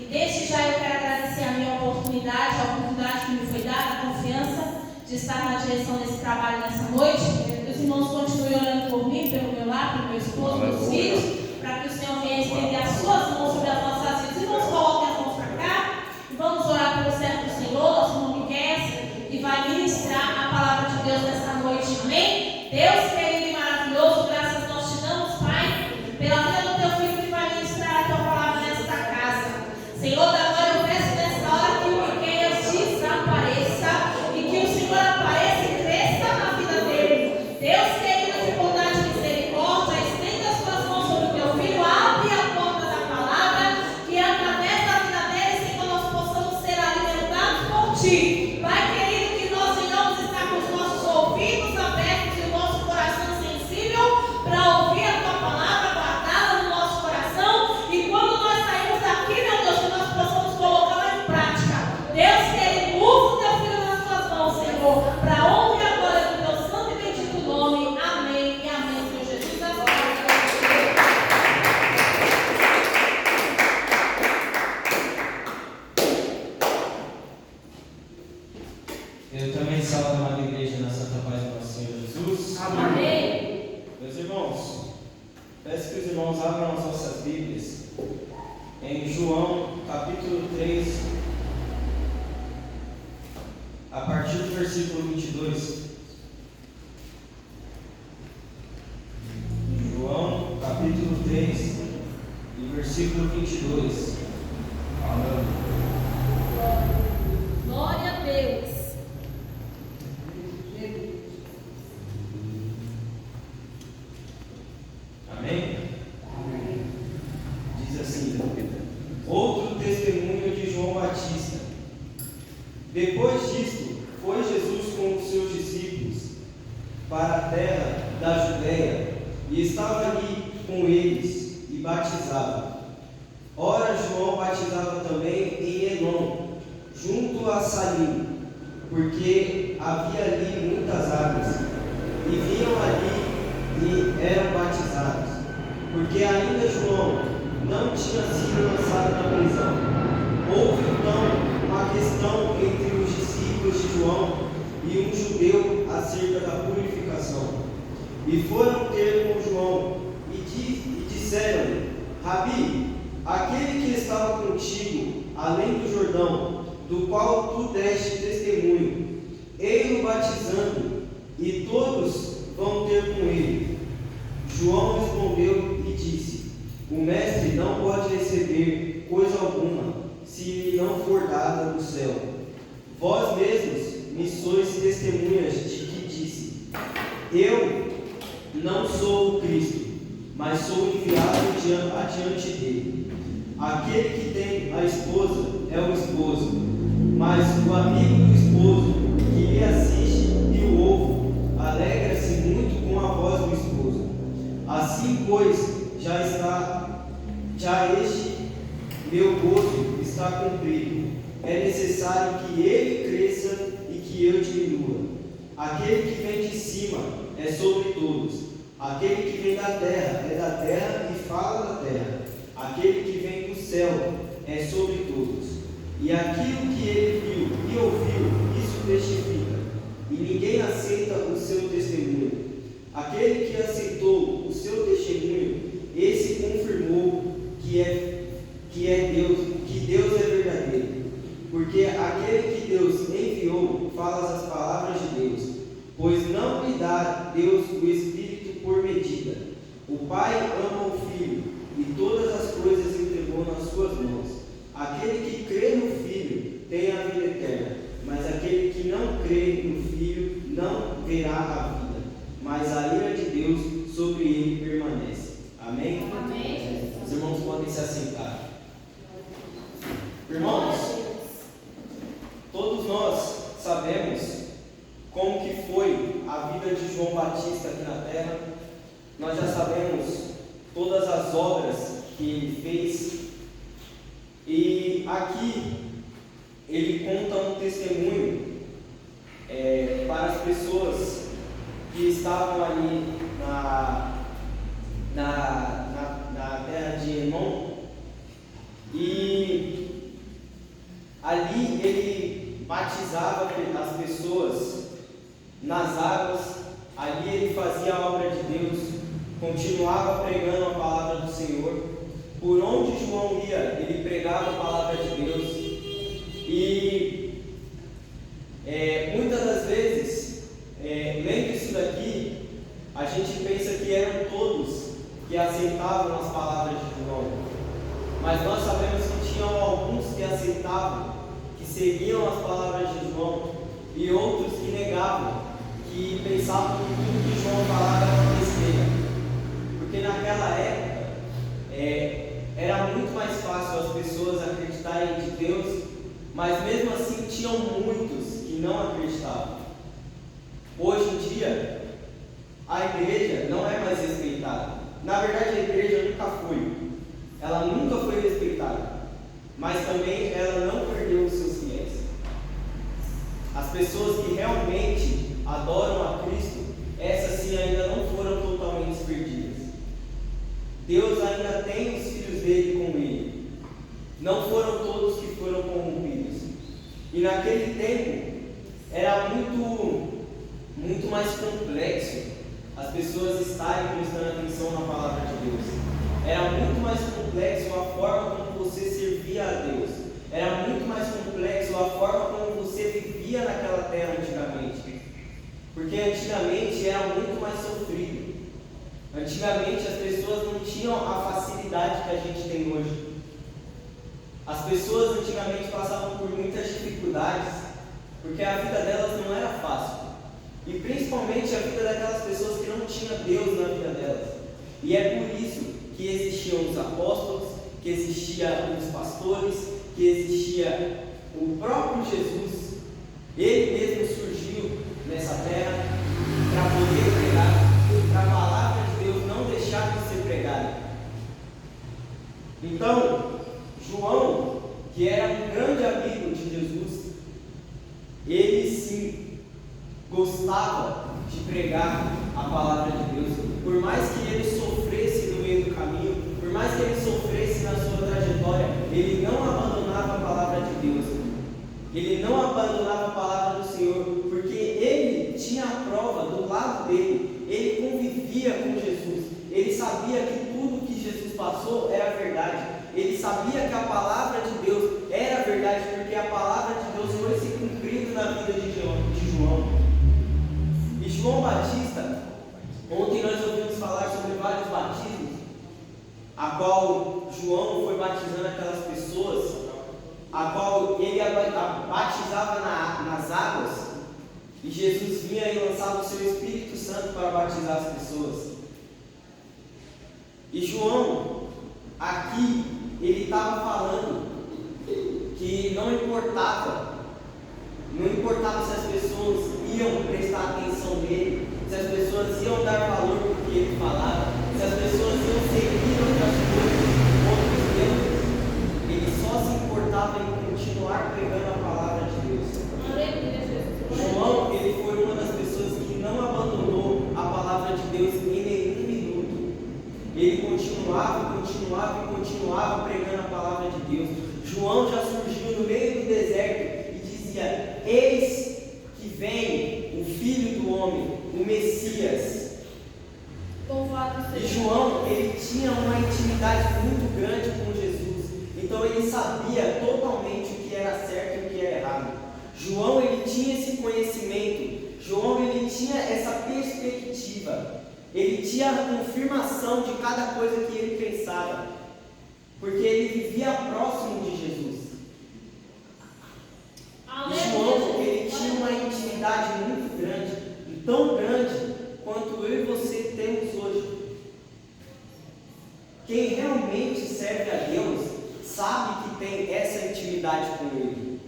E desde já eu quero agradecer a minha oportunidade, a oportunidade que me foi dada, a confiança de estar na direção desse trabalho nessa noite. Que os irmãos continuem orando por mim, pelo meu lar, pelo meu esposo, meus filhos, para que o Senhor venha estender as suas mãos sobre as nossas vidas. Irmãos, coloquem as mãos para cá e vamos orar pelo servo do Senhor, nosso irmão Miquel, que vai ministrar a palavra de Deus nessa noite. Amém? Deus querido e maravilhoso, graças nós te damos, Pai, pela vida do teu filho que vai ministrar a tua palavra nesta casa. Senhor da glória, eu peço nesta hora que o Miquel desapareça e que o Senhor apareça e cresça na vida dele. Deus querido, de bondade e misericórdia, estenda as tuas mãos sobre o teu filho, abre a porta da palavra, que através da vida dele, Senhor, nós possamos ser alimentados por ti. Pai querido, que nós venhamos estar com os nossos ouvidos abertos e o nosso coração sensível para ouvir a tua palavra, guardá-la no nosso coração, e quando nós sairmos daqui, meu Deus, que nós possamos colocá-la em prática. Deus querido, usa o teu filho nas tuas mãos, Senhor, para a honra e a glória do teu santo e bendito nome. Amém e amém, Senhor Jesus. Eu também salvo a amada igreja na santa paz do nosso Senhor Jesus. Amém. Meus irmãos, peço que os irmãos abram as nossas Bíblias em João capítulo 3, a partir do versículo 22. João capítulo 3, e versículo 22. Glória a Deus. Amém? Diz assim: outro testemunho de João Batista. Depois disto, foi Jesus com os seus discípulos para a terra da Judéia, e estava ali com eles, e batizava. Ora, João batizava também em Enom, junto a Salim, porque havia ali muitas águas, e vinham ali e eram batizados, porque ainda João não tinha sido lançado na prisão. Houve então uma questão entre os discípulos de João e um judeu acerca da purificação. E foram ter com João e disseram-lhe: Rabi, aquele que estava contigo além do Jordão, do qual tu deste testemunho, ei-lo batizando, e todos vão ter com ele. João respondeu e disse: o mestre não pode receber coisa alguma, se lhe não for dada do céu. Vós mesmos me sois testemunhas de que disse: eu não sou o Cristo, mas sou enviado adiante dele. Aquele que tem a esposa é o esposo, mas o amigo do esposo que lhe assiste e o ouve alegra-se muito com a voz do esposo. Assim, pois, já este meu gozo está cumprido. É necessário que ele cresça e que eu diminua. Aquele que vem de cima é sobre todos. Aquele que vem da terra é da terra e fala da terra. Aquele que vem do céu é sobre todos. E aquilo que ele viu e ouviu, isso testifica. E ninguém aceita o seu testemunho. Aquele que aceitou o seu testemunho, esse confirmou que Deus é verdadeiro. Porque aquele que Deus enviou fala as palavras de Deus, pois não lhe dá Deus o Espírito por medida. O Pai ama o Filho, e todas as coisas entregou nas suas mãos. Aquele que crê no Filho tem a vida eterna, mas aquele que não crê no Filho não verá a vida, mas a ira de Deus sobre ele permanece. Amém? Amém. Os irmãos podem se assentar. Irmãos, todos nós sabemos como que foi a vida de João Batista aqui na terra. Nós já sabemos todas as obras que ele fez. E aqui ele conta um testemunho para as pessoas que estavam ali na terra de Enom. E Ali ele batizava as pessoas nas águas, ali ele fazia a obra de Deus, continuava pregando a palavra do Senhor. Por onde João ia, ele pregava a palavra de Deus. E muitas das vezes, lendo isso daqui, a gente pensa que eram todos que aceitavam as palavras de João. Mas nós sabemos que tinham alguns que aceitavam, que seguiam as palavras de João, e outros que negavam, que pensavam que tudo que João falava era uma besteira. Porque naquela época era muito mais fácil as pessoas acreditarem de Deus, mas mesmo assim tinham muitos que não acreditavam. Hoje em dia, a igreja não é mais respeitada. Na verdade, a igreja nunca foi. Ela nunca foi respeitada, mas também ela não perdeu os seus fiéis. As pessoas que realmente adoram a Cristo, essas sim ainda não foram totalmente perdidas. Deus ainda tem os filhos dele com ele. Não foram todos que foram corrompidos. E naquele tempo era muito mais complexo as pessoas estarem prestando atenção na palavra de Deus. Era muito mais complexo a forma como você servia a Deus. Era muito mais complexo a forma como você vivia naquela terra antigamente. Porque antigamente era muito mais sofrido. Antigamente as pessoas não tinham a facilidade que a gente tem hoje. As pessoas antigamente passavam por muitas dificuldades, porque a vida delas não era fácil. E principalmente a vida daquelas pessoas que não tinham Deus na vida delas. E é por isso que existiam os apóstolos, que existiam os pastores, que existia o próprio Jesus. Ele mesmo surgiu nessa terra para poder pregar, para a palavra de Deus não deixar de ser pregada. Então, João, que era um grande amigo de Jesus, ele sim gostava de pregar a palavra de Deus. Por mais que ele sofresse no meio do caminho, por mais que ele sofresse na sua trajetória, ele não abandonava a palavra de Deus. Ele não abandonava a palavra do Senhor, porque ele tinha a prova do lado dele. Ele convivia com Jesus. Ele sabia que tudo que Jesus passou era verdade. Ele sabia que a palavra de Deus era verdade, porque a palavra de Deus foi se cumprindo na vida de João. E João Batista, ontem nós ouvimos falar sobre vários batismos, a qual João foi batizando aquelas pessoas, a qual ele batizava nas águas, e Jesus vinha e lançava o seu Espírito Santo para batizar as pessoas. E João, aqui, ele estava falando que não importava se as pessoas iam prestar atenção nele, se as pessoas iam dar valor para o que ele falava, se as pessoas iam seguir outras coisas, outros deuses. Ele só se importava em continuar pregando a palavra de Deus. João, ele foi uma das pessoas que não abandonou a palavra de Deus em nenhum minuto. Ele continuava pregando a palavra de Deus. João já surgiu no meio do deserto e dizia: eis que vem o Filho do Homem, o Messias. E João, ele tinha uma intimidade muito grande com Jesus. Então ele sabia totalmente o que era certo e o que era errado. João, ele tinha esse conhecimento. João, ele tinha essa perspectiva. Ele tinha a confirmação de cada coisa que ele pensava, porque ele vivia próximo de Jesus. E João, ele tinha uma intimidade muito grande, e tão grande quanto eu e você temos hoje. Quem realmente serve a Deus sabe que tem essa intimidade com Ele.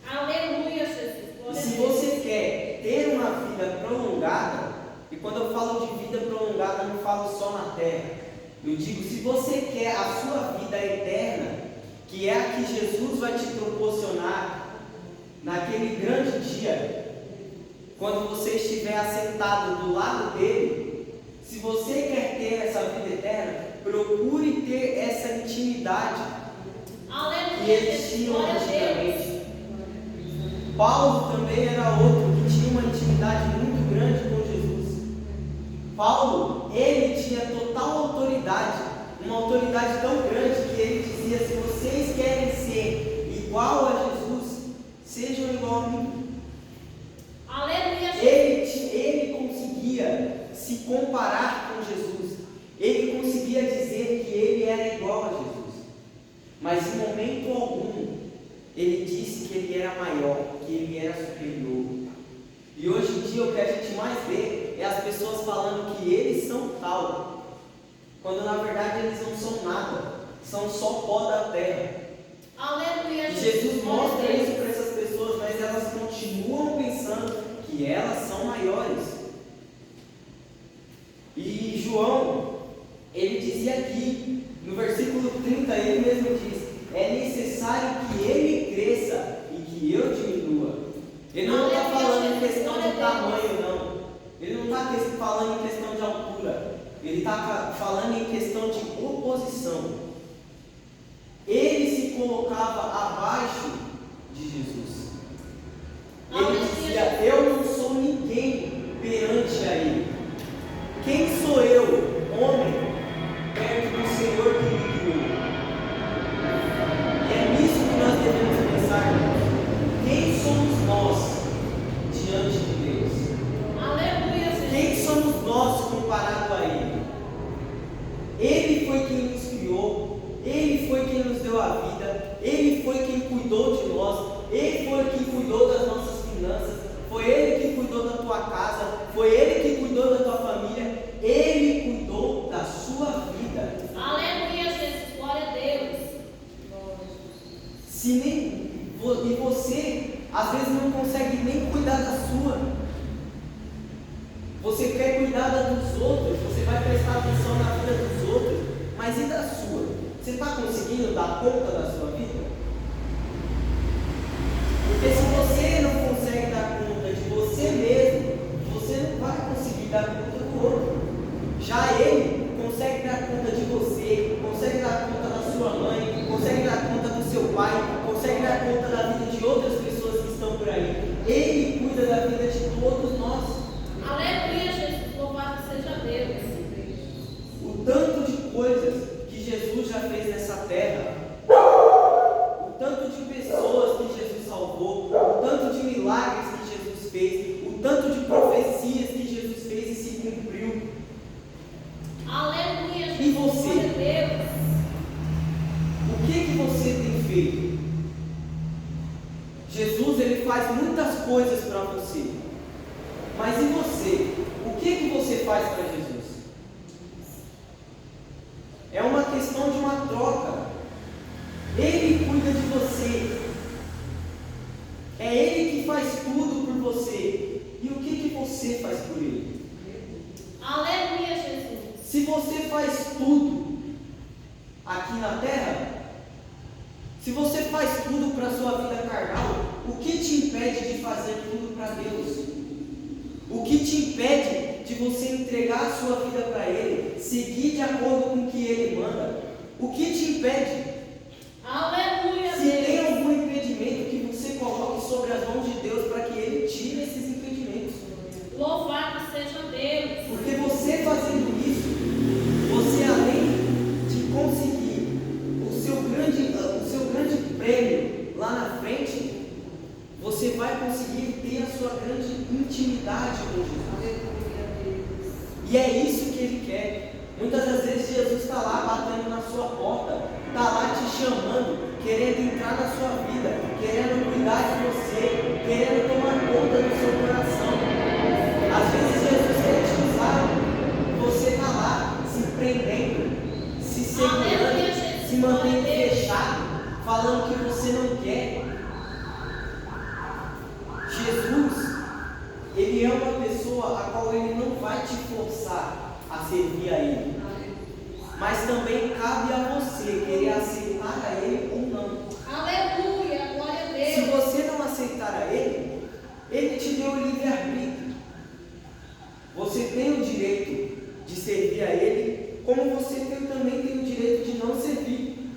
Aleluia, Jesus. E se você quer ter uma vida prolongada, e quando eu falo de vida prolongada, não falo só na terra. Eu digo, se você quer a sua vida eterna, que é a que Jesus vai te proporcionar naquele grande dia, quando você estiver assentado do lado dele, se você quer ter essa vida eterna, procure ter essa intimidade que eles tinham antigamente. Paulo também era outro que tinha uma intimidade muito grande com Jesus. Paulo, ele tinha total autoridade, uma autoridade tão grande que ele dizia: se vocês querem ser igual a Jesus, sejam igual a mim. Aleluia. Ele conseguia se comparar com Jesus. Ele conseguia dizer que ele era igual a Jesus. Mas em momento algum, ele disse que ele era maior, que ele era superior. E hoje em dia o que a gente mais vê é as pessoas falando que eles são tal, quando na verdade eles não são nada, são só pó da terra. Aleluia. E Jesus mostra isso para essas pessoas, mas elas continuam pensando que elas são maiores. E João, ele dizia aqui, no versículo 30, ele mesmo diz: é necessário que ele cresça e que eu diminua. Ele não está falando em questão de tamanho, não. Ele não está falando em questão de altura. Ele está falando em questão de oposição. Ele se colocava abaixo de Jesus. Ele dizia: eu não sou ninguém perante a ele. Quem sou eu, homem, perto do Senhor que me criou? E é nisso que nós devemos pensar, irmãos. Quem somos nós diante de Deus? Aleluia. Quem somos nós comparado a Ele? Ele foi quem nos criou, Ele foi quem nos deu a vida, Ele foi quem cuidou de nós, Ele foi quem cuidou das nossas finanças, foi Ele que cuidou da tua casa, foi Ele que cuidou da tua família, Ele cuidou da sua vida. Aleluia, Jesus, glória a Deus. Se nem e você às vezes não consegue nem cuidar da sua, você quer cuidar da dos outros, você vai prestar atenção na vida dos outros, mas e da sua? Você está conseguindo dar conta da sua vida? Porque se você não consegue dar conta de você mesmo, você não vai conseguir dar conta do outro. Já ele consegue dar conta de você, consegue dar conta da sua mãe, consegue dar conta do seu pai, consegue dar conta da vida de outras pessoas que estão por aí. Ele cuida da vida de todos nós. Aleluia, Jesus, louvado seja Deus. O tanto de coisas que Jesus já fez nessa terra, o tanto de pessoas que Jesus salvou, o tanto de milagres que Jesus fez, o tanto de profecias que Jesus fez e se cumpriu. Aleluia, Jesus, E você? glória a Deus. O que você tem feito? Jesus, ele faz muitas coisas para você, mas e você? O que você faz para Jesus? É uma questão de uma troca. Ele cuida de você, é Ele que faz tudo por você. E o que você faz por Ele? Aleluia, Jesus. Se você faz tudo aqui na terra, se você faz tudo para a sua vida carnal, o que te impede de fazer tudo para Deus? O que te impede de você entregar a sua vida para Ele, seguir de acordo com o que Ele manda? O que te impede? Aleluia, Se tem algum impedimento, que você coloque sobre as mãos de Deus para que Ele tire esses impedimentos. Louvado seja Deus. Porque você fazendo isso, você além de conseguir o seu grande prêmio lá na frente, você vai conseguir ter a sua grande intimidade com Jesus. E é isso que Ele quer. Muitas das vezes Jesus está lá batendo na sua porta, está lá te chamando, querendo entrar na sua vida, querendo cuidar de você, querendo tomar conta do seu coração. Às vezes Jesus quer te usar, você está lá se prendendo, se segurando, se mantendo fechado, falando que você não quer. Jesus, Ele é uma pessoa a qual Ele não vai te forçar a servir a Ele, mas também cabe a você querer aceitar a Ele ou não. Aleluia, glória a Deus. Se você não aceitar a Ele, Ele te deu o livre-arbítrio. Você tem o direito de servir a Ele, como você também tem o direito de não servir.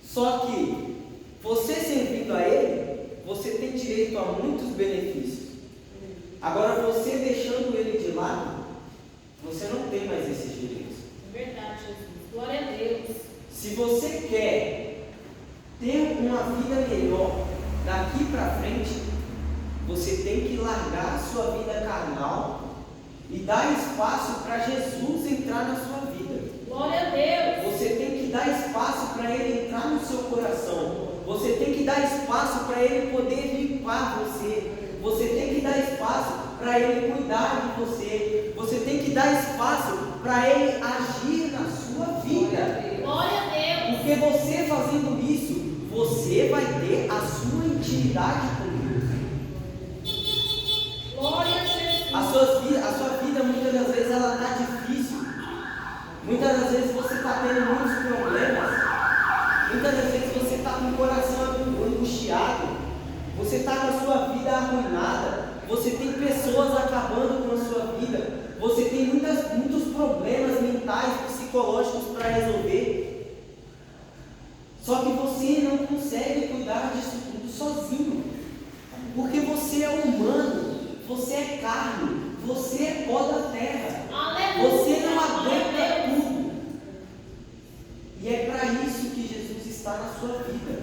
Só que você servindo a Ele, você tem direito a muitos benefícios. Agora, você deixando ele de lado, você não tem mais esses direitos. É verdade, Jesus. Glória a Deus. Se você quer ter uma vida melhor daqui para frente, você tem que largar a sua vida carnal e dar espaço para Jesus entrar na sua vida. Glória a Deus. Você tem que dar espaço para Ele entrar no seu coração. Você tem que dar espaço para Ele poder limpar você. Você tem que dar espaço para Ele cuidar de você. Você tem que dar espaço para Ele agir na sua vida. Glória a Deus. Porque você fazendo isso, você vai ter a sua intimidade com Deus. Glória a Jesus. A sua vida muitas das vezes ela está difícil. Muitas das vezes você está tendo muitos problemas. Muitas das vezes você está com o coração angustiado. Você está com a sua vida arruinada. Você tem pessoas acabando com a sua vida. Você tem muitos problemas mentais, psicológicos para resolver. Só que você não consegue cuidar disso tudo sozinho. Porque você é humano. Você é carne. Você é pó da terra. Aleluia. Você não aguenta tudo. E é para isso que Jesus está na sua vida.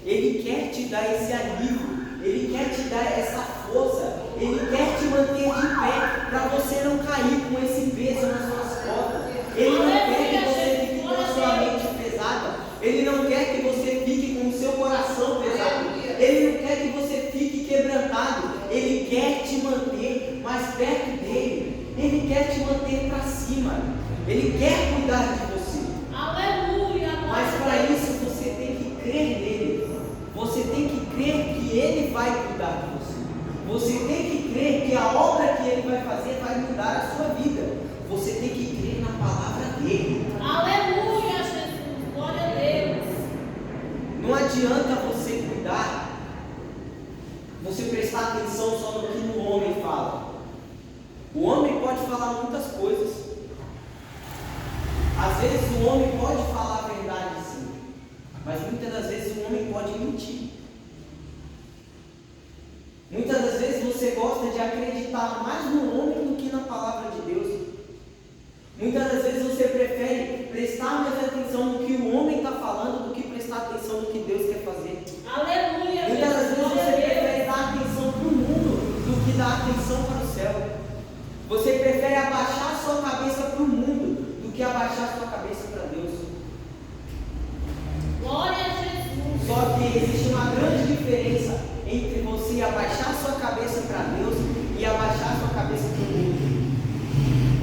Ele quer te dar esse alívio. Ele quer te dar essa força. Ele quer te manter de pé para você não cair com esse peso nas suas costas. Ele não quer que você fique com a sua mente pesada. Ele não quer que você fique com o seu coração pesado. Ele não quer que você fique quebrantado. Ele quer te manter mais perto dele. Ele quer te manter para cima. Ele quer cuidar de você. Aleluia. Mas para isso você tem que crer nele. Você tem que crer que ele vai cuidar de você. Você tem que crer que a obra que ele vai fazer vai mudar a sua vida. Você tem que crer na palavra dele. Aleluia, Jesus. Glória a Deus. Não adianta você cuidar, você prestar atenção só no que o homem fala. O homem pode falar muitas coisas. Às vezes o homem pode falar a verdade sim, mas muitas das vezes o homem pode mentir. Muitas das vezes você gosta de acreditar mais no homem do que na palavra de Deus. Muitas das vezes você prefere prestar mais atenção no que o homem está falando do que prestar atenção no que Deus quer fazer. Aleluia. Muitas das vezes Glória você a Deus. prefere dar atenção para o mundo do que dar atenção para o céu. Você prefere abaixar a sua cabeça para o mundo do que abaixar a sua cabeça para Deus. Glória a Jesus. Só que existe uma grande diferença entre você abaixar a sua cabeça para Deus e abaixar a sua cabeça para o mundo.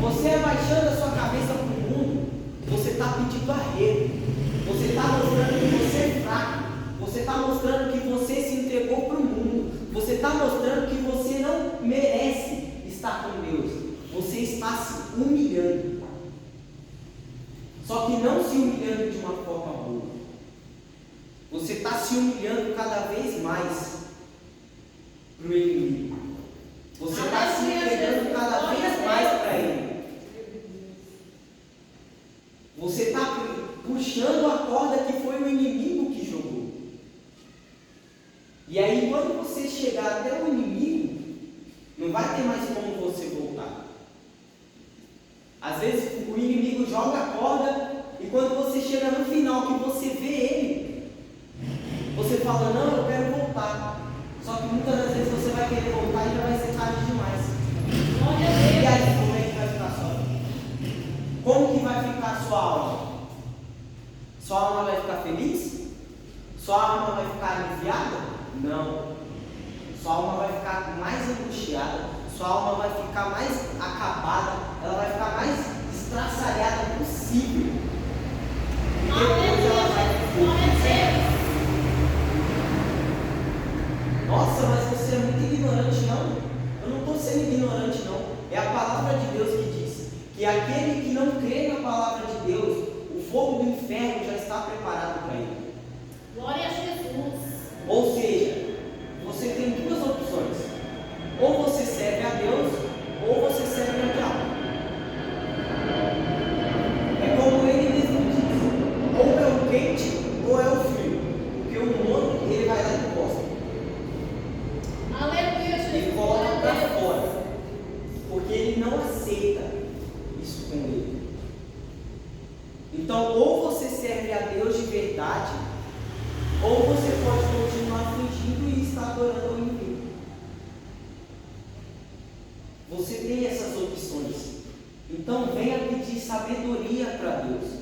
Você abaixando a sua cabeça para o mundo, você está pedindo arrego. Você está mostrando que você é fraco. Você está mostrando que você se entregou para o mundo. Você está mostrando que você não merece estar com Deus. Você está se humilhando. Só que não se humilhando de uma forma boa. Você está se humilhando cada vez mais para o inimigo. Você está se entregando cada vez mais para ele. Você está puxando a corda que foi o inimigo que jogou. E aí, quando você chegar até o inimigo, não vai ter mais como você voltar. Às vezes o inimigo joga a corda e quando você chega no final, que você vê ele, você fala, não, eu quero voltar. Só que muitas das vezes você vai querer voltar e já vai ser tarde demais. Glória a E Deus. aí, como é que vai ficar a sua vida? Como que vai ficar a sua alma? Sua alma vai ficar feliz? Sua alma vai ficar aliviada? Não. Sua alma vai ficar mais angustiada. Sua alma vai ficar mais acabada. Ela vai ficar mais estraçalhada possível. E depois ela vai ficar. Nossa, mas você é muito ignorante, não? Eu não estou sendo ignorante, não. É a palavra de Deus que diz que aquele que não crê na palavra de Deus, o fogo do inferno já está preparado para ele. Glória a Jesus. Ou seja, você tem duas opções. Ou você serve a Deus, ou você serve ao diabo. É como ele mesmo diz: ou é o quente, ou é o frio. Porque o morno, ele vai lá e gosta. ou você pode continuar fingindo e estar adorando ao inimigo. Você tem essas opções. Então venha pedir sabedoria para Deus.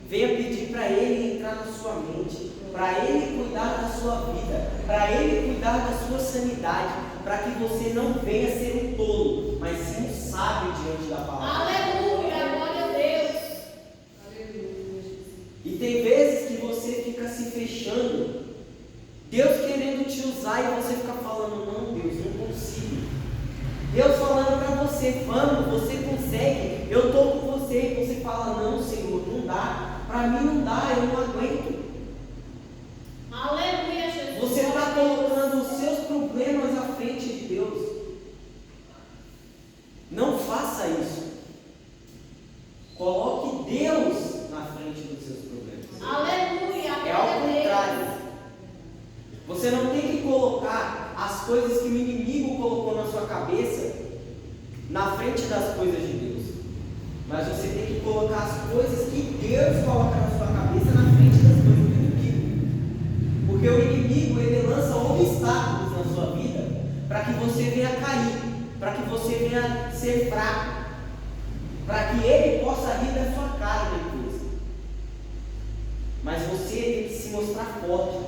Venha pedir para Ele entrar na sua mente, para Ele cuidar da sua vida, para Ele cuidar da sua sanidade, para que você não venha ser um tolo, mas sim um sábio diante da palavra. Aleluia, glória a Deus. E tem vezes que você fica se fechando, Deus querendo te usar e você fica falando, não Deus, não consigo. Deus falando para você, vamos, você consegue, eu estou com você, e você fala, não Senhor, não dá. Para mim não dá, eu não aguento. Aleluia, Jesus. Você está colocando os seus problemas à frente de Deus. Não faça isso. Coloque Deus na frente dos seus problemas. Aleluia. É ao contrário. Você não tem que colocar as coisas que o inimigo colocou na sua cabeça na frente das coisas de Deus. Mas você tem que colocar as coisas que Deus coloca na sua cabeça na frente das coisas do inimigo. Porque o inimigo, ele lança obstáculos na sua vida para que você venha cair, para que você venha ser fraco, para que ele possa rir da sua cara depois. Mas você tem que se mostrar forte.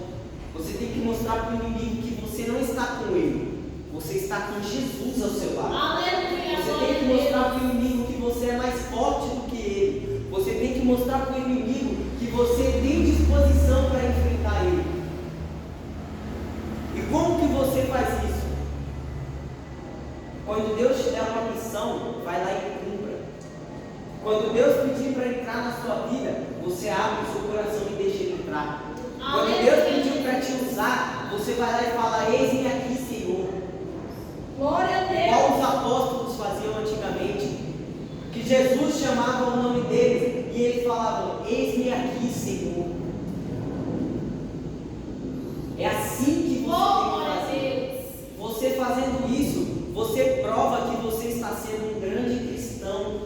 Você tem que mostrar para o inimigo que você não está com ele, você está com Jesus ao seu lado. Aleluia, você tem que mostrar para o inimigo que você é mais forte do que ele. Você tem que mostrar para o inimigo que você tem disposição para enfrentar ele. E como que você faz isso? Quando Deus te der uma missão, vai lá e cumpra. Quando Deus pedir para entrar na sua vida, você abre o seu coração e deixa ele entrar. Quando Deus pediu para te usar, você vai lá e fala, eis-me aqui, Senhor. Glória a Deus. Igual os apóstolos faziam antigamente, que Jesus chamava o nome deles e eles falavam, eis-me aqui, Senhor. É assim que você tem que fazer. Você fazendo isso, você prova que você está sendo um grande cristão.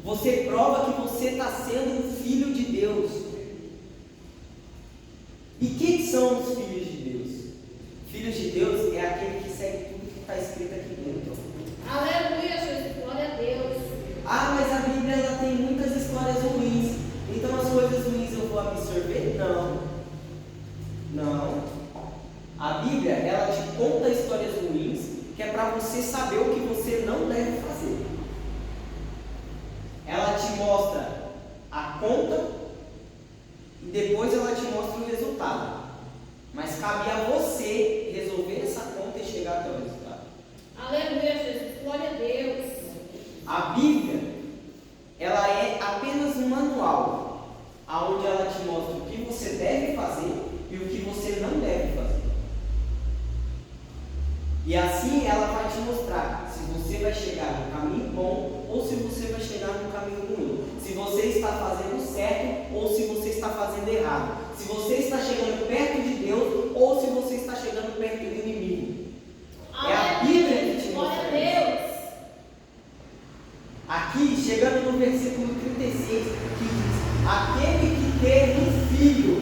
Você prova que você está sendo um filho de Deus. E quem são os filhos de Deus? Filhos de Deus é aquele que segue tudo que está escrito aqui dentro. Aleluia, Jesus, glória a Deus. Ah, mas a Bíblia ela tem muitas histórias ruins, então as coisas ruins eu vou absorver? Não. Não. A Bíblia, ela te conta histórias ruins, que é para você saber o que você não deve fazer. Ela te mostra a conta e depois ela te mostra o resultado. Mas cabe a você resolver essa conta e chegar até o resultado. Aleluia, Jesus, glória a Deus. A Bíblia, ela é apenas um manual, onde ela te mostra o que você deve fazer e o que você não deve fazer. E assim ela vai te mostrar se você vai chegar no caminho bom ou se você vai chegar no caminho ruim. Se você está fazendo certo ou se você está fazendo errado. Se você está chegando perto de Deus ou se você está chegando perto do inimigo. É a Bíblia que te mostra isso. Glória a Deus. Aqui, chegando no versículo 36, que diz, aquele que tem um filho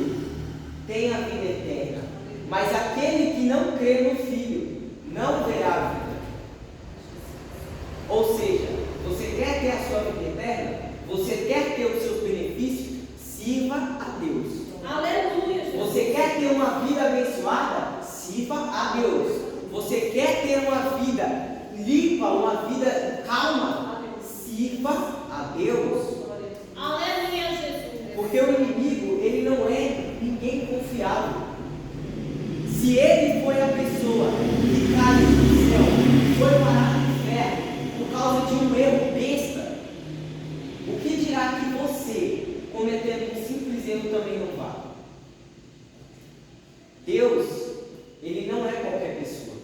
tem a vida eterna, mas aquele que não crê no filho não verá a vida. Ou seja, você quer ter a sua vida eterna? Você quer ter os seus benefícios? Sirva a Deus. Aleluia, Jesus. Você quer ter uma vida abençoada? Sirva a Deus. Você quer ter uma vida limpa, uma vida calma? Sirva a Deus. Aleluia, Jesus. Porque o inimigo, ele não é ninguém confiável. Se ele foi a pessoa que caiu do céu, foi parar no inferno por causa de um erro besta, o que dirá que você, cometendo um simples erro, também não vá? Deus, ele não é qualquer pessoa.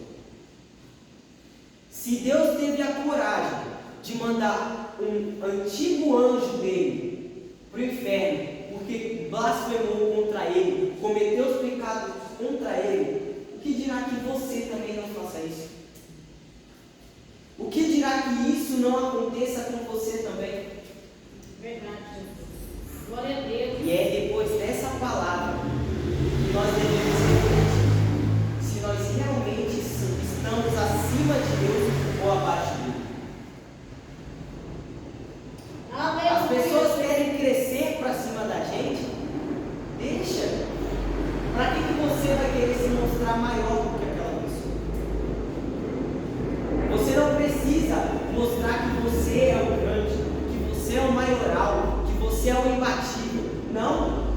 Se Deus teve a coragem de mandar um antigo anjo dele para o inferno, porque blasfemou contra ele, cometeu os pecados contra ele, o que dirá que você também não faça isso? O que dirá que isso não aconteça com você também? Verdade, Jesus. Glória a Deus. E é depois dessa palavra mostrar maior do que aquela pessoa. Você não precisa mostrar que você é o grande, que você é o maioral, que você é o imbatível. Não.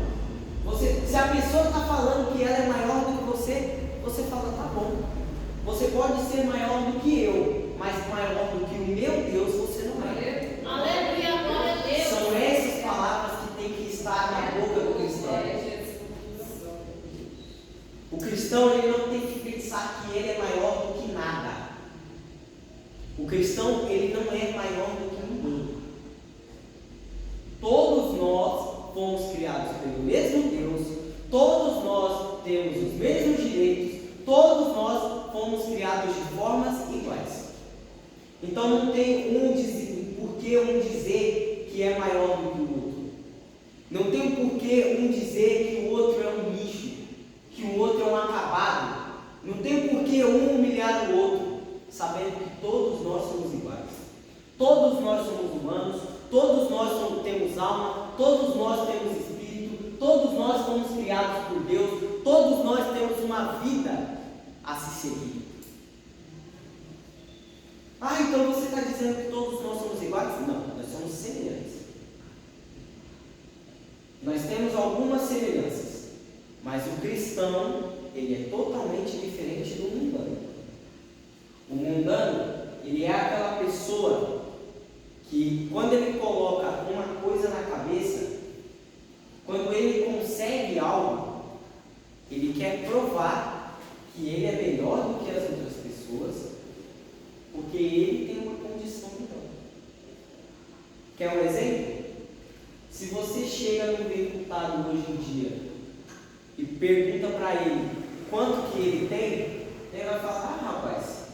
Se a pessoa está falando que ela é maior do que você fala, tá bom. Você pode ser maior do que eu, mas maior do que o meu Deus você não é. Aleluia, glória a Deus. São essas palavras que tem que estar na boca do cristão. O cristão ele não tem que pensar que ele é maior do que nada. O cristão ele não é maior do que ninguém. Todos nós fomos criados pelo mesmo Deus. Todos nós temos os mesmos direitos. Todos nós fomos criados de formas iguais. Então não tem por que um dizer que é maior do que o outro. Não tem por que um dizer que o outro é um lixo, que o outro é um acabado. Não tem por que um humilhar o outro, sabendo que todos nós somos iguais. Todos nós somos humanos, todos nós temos alma, todos nós temos espírito, todos nós fomos criados por Deus, todos nós temos uma vida a se seguir. Então você está dizendo que todos nós somos iguais? Não, nós somos semelhantes. Nós temos algumas semelhanças, mas o cristão, ele é totalmente diferente do mundano. O mundano, ele é aquela pessoa que quando ele coloca uma coisa na cabeça, quando ele consegue algo, ele quer provar que ele é melhor do que as outras pessoas, porque ele tem uma condição melhor. Quer um exemplo? Se você chega num deputado hoje em dia e pergunta para ele quanto que ele tem, ele vai falar, rapaz,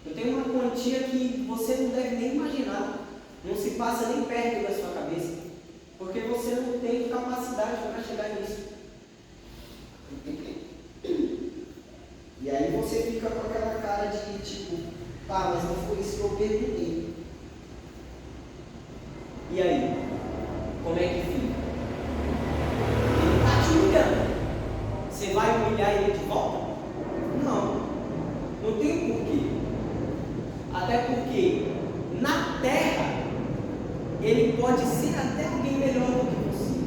eu tenho uma quantia que você não deve nem imaginar, não se passa nem perto da sua cabeça, porque você não tem capacidade para chegar nisso. E aí você fica com aquela cara de tipo, tá, mas não foi isso que eu perguntei. E aí? Como é que fica? Ele está te humilhando. Você vai humilhar ele de volta? Não. Não tem porquê. Até porque na terra ele pode ser até alguém melhor do que você.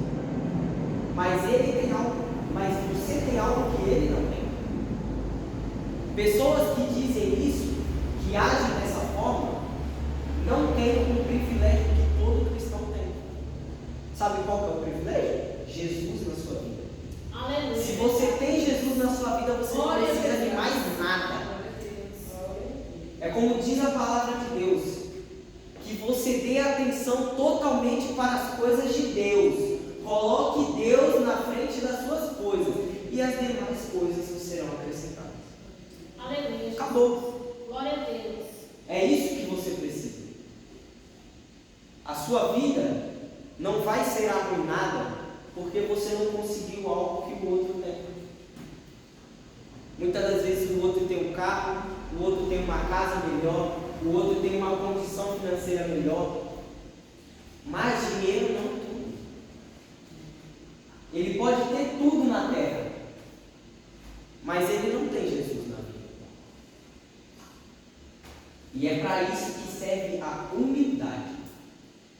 Mas ele tem algo. Mas você tem algo que ele não tem. Pessoas que dizem isso, que agem dessa forma, não têm um privilégio que todo cristão tem. Sabe qual que é o privilégio? Jesus na sua vida. Aleluia. Se você tem Jesus na sua vida, você não precisa de mais nada. É como diz a palavra de Deus, que você dê atenção totalmente para as coisas de Deus. Coloque Deus na frente das suas coisas, e as demais coisas serão acrescentadas. Aleluia. Acabou. Glória a Deus. É isso que você precisa. A sua vida não vai ser arruinada porque você não conseguiu algo que o outro tem. Muitas das vezes o outro tem um carro, o outro tem uma casa melhor, o outro tem uma condição financeira melhor, mas dinheiro não tem. Ele pode ter tudo na terra, mas ele não tem Jesus na vida. E é para isso que serve a humildade.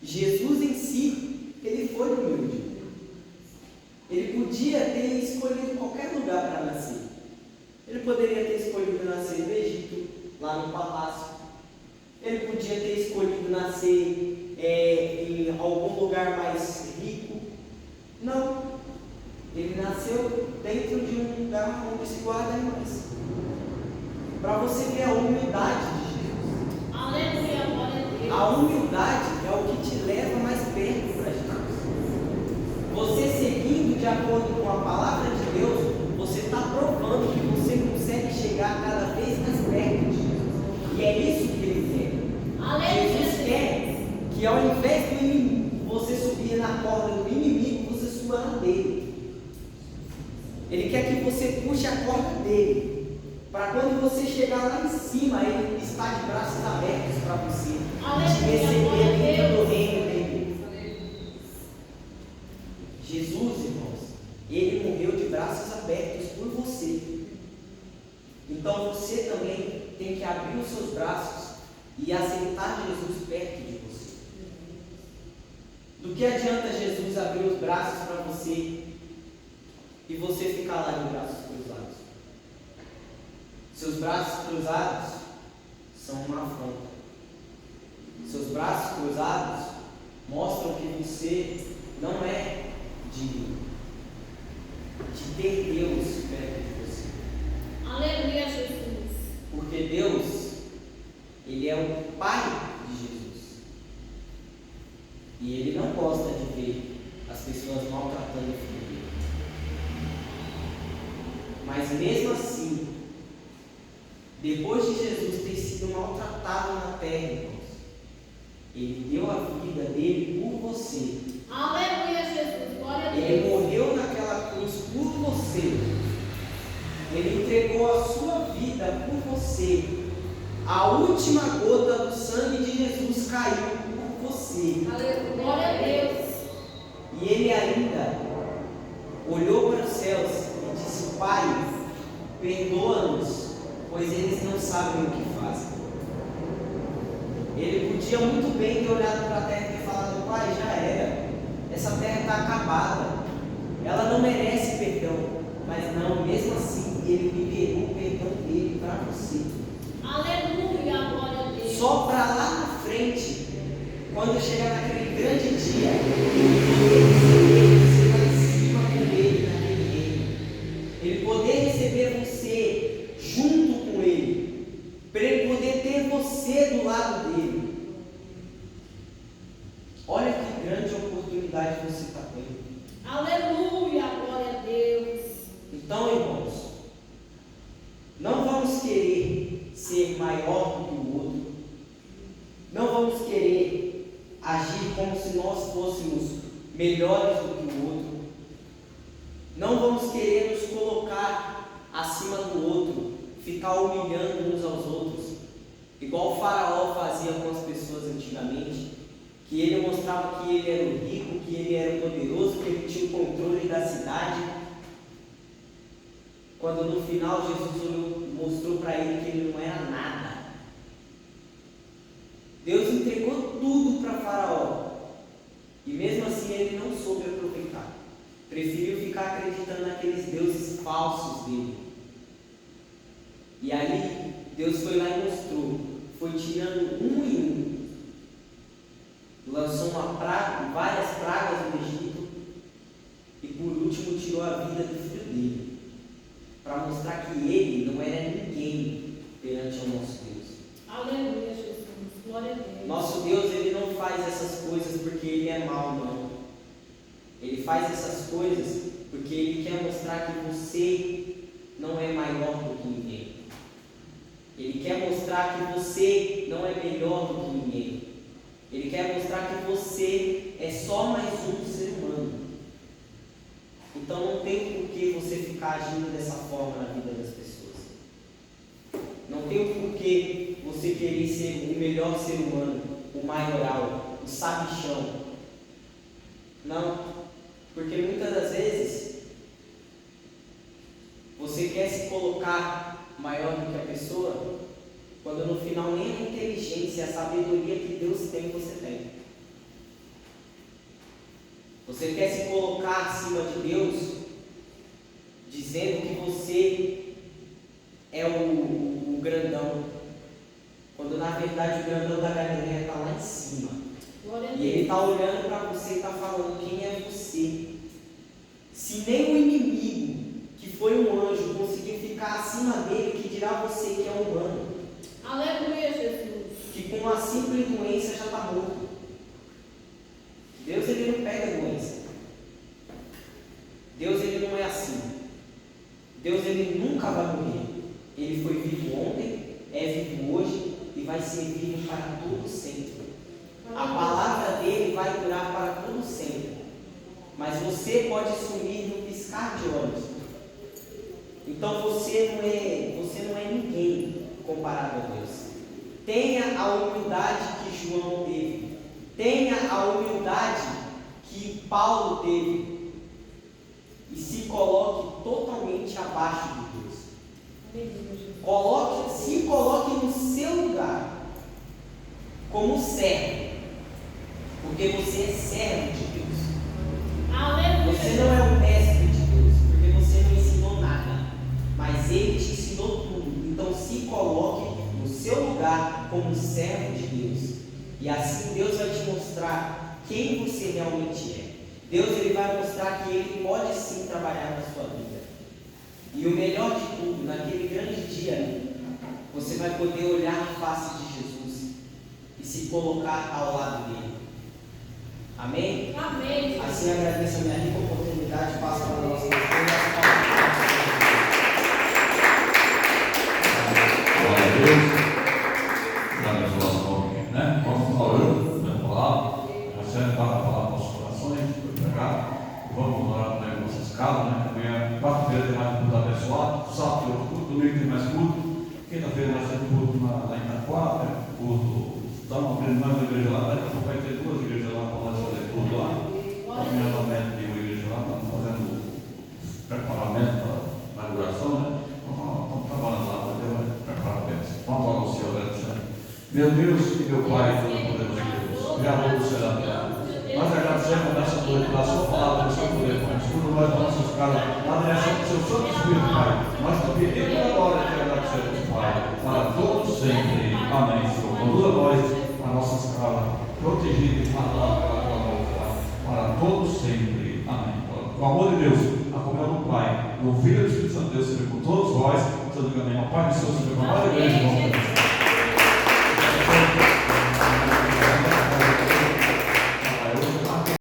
Jesus em si, ele foi humilde. Ele podia ter escolhido qualquer lugar para nascer. Ele poderia ter escolhido nascer no Egito, lá no palácio. Ele podia ter escolhido nascer em algum lugar mais rico. Não. Ele nasceu dentro de um lugar onde se guarda animais. Para você ver a humildade de Jesus. Aleluia, glória a Deus. A humildade é o que te leva mais perto para Jesus. Você seguindo de acordo com a palavra de Deus, você está provando que você consegue chegar cada vez mais perto de Jesus. E é isso que Ele quer. Aleluia. Jesus quer que ao invés do inimigo, você subir na corda do inimigo, você suba na dele. Ele quer que você puxe a corda dele, para quando você chegar lá em cima, ele está de braços abertos para você, te receber dentro do reino dele. Jesus, irmãos, ele morreu de braços abertos por você. Então você também tem que abrir os seus braços e aceitar Jesus perto de você. Do que adianta Jesus abrir os braços para você e você ficar lá de braços cruzados? Seus braços cruzados são uma afronta. Seus braços cruzados mostram que você não é digno de ter Deus perto de você. Aleluia, Jesus. Porque Deus, Ele é o Pai de Jesus. E Ele não gosta de ver as pessoas maltratando o filho dele. Mas mesmo assim, depois de Jesus ter sido maltratado na terra, irmãos, Ele deu a vida dele por você. Aleluia, Jesus. Glória a Deus. Ele morreu naquela cruz por você. Ele entregou a sua vida por você. A última gota do sangue de Jesus caiu por você. Aleluia. Glória a Deus. E Ele ainda olhou para os céus e disse: Pai, perdoa-nos, pois eles não sabem o que fazem. Ele podia muito bem ter olhado para a terra e ter falado: Pai, já era, essa terra está acabada, ela não merece perdão. Mas não, mesmo assim, Ele liberou o perdão dele para você. Aleluia, glória a Deus. Só para lá na frente, quando chegar naquele grande dia, Ele poder receber você lá em cima com Ele naquele reino. Ele poder receber você junto com Ele, para Ele poder ter você do lado dele. Olha que grande oportunidade você está tendo. Aleluia, glória a Deus. Então, irmãos, não vamos querer ser maior do que o outro. Não vamos querer agir como se nós fôssemos melhores do que o outro. Não vamos querer nos colocar acima do outro, ficar humilhando uns aos outros, igual o Faraó fazia com as pessoas antigamente, que ele mostrava que ele era o rico, que ele era o poderoso, que ele tinha o controle da cidade, quando no final Jesus mostrou para ele que ele não era nada. Deus entregou tudo para Faraó, e mesmo assim ele não soube aproveitar. Preferiu ficar acreditando naqueles deuses falsos dele. E aí Deus foi lá e mostrou, foi tirando um em um, lançou várias pragas no Egito, e por último tirou a vida do filho dele, para mostrar que ele não era ninguém perante o nosso Deus. Aleluia, Jesus. Glória a Deus. Nosso Deus, Ele não faz essas coisas porque Ele é mau, não. Ele faz essas coisas porque Ele quer mostrar que você não é maior do que ninguém. Ele quer mostrar que você não é melhor do que ninguém. Ele quer mostrar que você é só mais um ser humano. Então não tem por que você ficar agindo dessa forma na vida das pessoas. Não tem o porquê você querer ser o melhor ser humano, o maioral, o sabichão. Não, porque muitas das vezes você quer se colocar maior do que a pessoa, quando no final nem a inteligência, a sabedoria que Deus tem, você tem. Você quer se colocar acima de Deus, dizendo que você é o grandão, quando na verdade o grandão da Galileia está lá em cima. E ele está olhando para você e está falando: quem é você? Se nem o inimigo, que foi um anjo, conseguiu ficar acima dele, que dirá você que é humano? Aleluia, Jesus. Que com uma simples doença já está morto. Deus, ele não pega doença. Deus, ele não é assim. Deus, ele nunca vai morrer. Ele foi vivo ontem, é vivo hoje e vai ser vivo para todo sempre. A palavra dele vai durar para todo sempre. Mas você pode sumir no piscar de olhos. Então você não é ninguém comparado a Deus. Tenha a humildade que João teve. Tenha a humildade que Paulo teve. E se coloque totalmente abaixo de Deus. Aleluia, Jesus. servo de Deus. E assim Deus vai te mostrar quem você realmente é. Deus ele vai mostrar que Ele pode sim trabalhar na sua vida. E o melhor de tudo, naquele grande dia, você vai poder olhar a face de Jesus e se colocar ao lado dele. Amém? Amém. Assim agradeço a minha rica oportunidade, passo para a nossa Glória a Deus. Já abençoa o nome, né? Vamos orando, vamos falar. Recebe para falar nossos corações, foi pregar. Vamos orar para nossas casas, né? Amanhã, quarta-feira, tem mais um culto abençoado. Sábado tem outro culto, domingo tem mais culto. Quinta-feira nós temos culto lá em Itaquá, culto. Estamos abrindo mais uma igreja lá. Daqui a pouco vai ter 2 igrejas lá para nós fazer culto lá. Amanhã também tem uma igreja lá, estamos fazendo preparamento para a inauguração, né? Estamos trabalhando lá para Deus, preparar a bênção. Vamos lá no Senhor, Alexandre. Meu Deus e meu Pai, todo-poderoso Deus, Criador do céu e da terra. Nós agradecemos nessa noite pela sua palavra, pelo seu poder, Pai. Escuta nós nas nossas casas, na direção do seu Santo Espírito, Pai. Nós te pedimos agora que agradecemos, Pai, para todos sempre. Amém, Senhor. Conduza nós a nossas casas, protegidos e guardados pela tua mão, Pai, para todos sempre. Amém. Com o amor de Deus, a comunhão do Pai, do Filho e do Espírito Santo de Deus, seja com todos vós. Todos amém. O Pai do Senhor, seja com a igreja.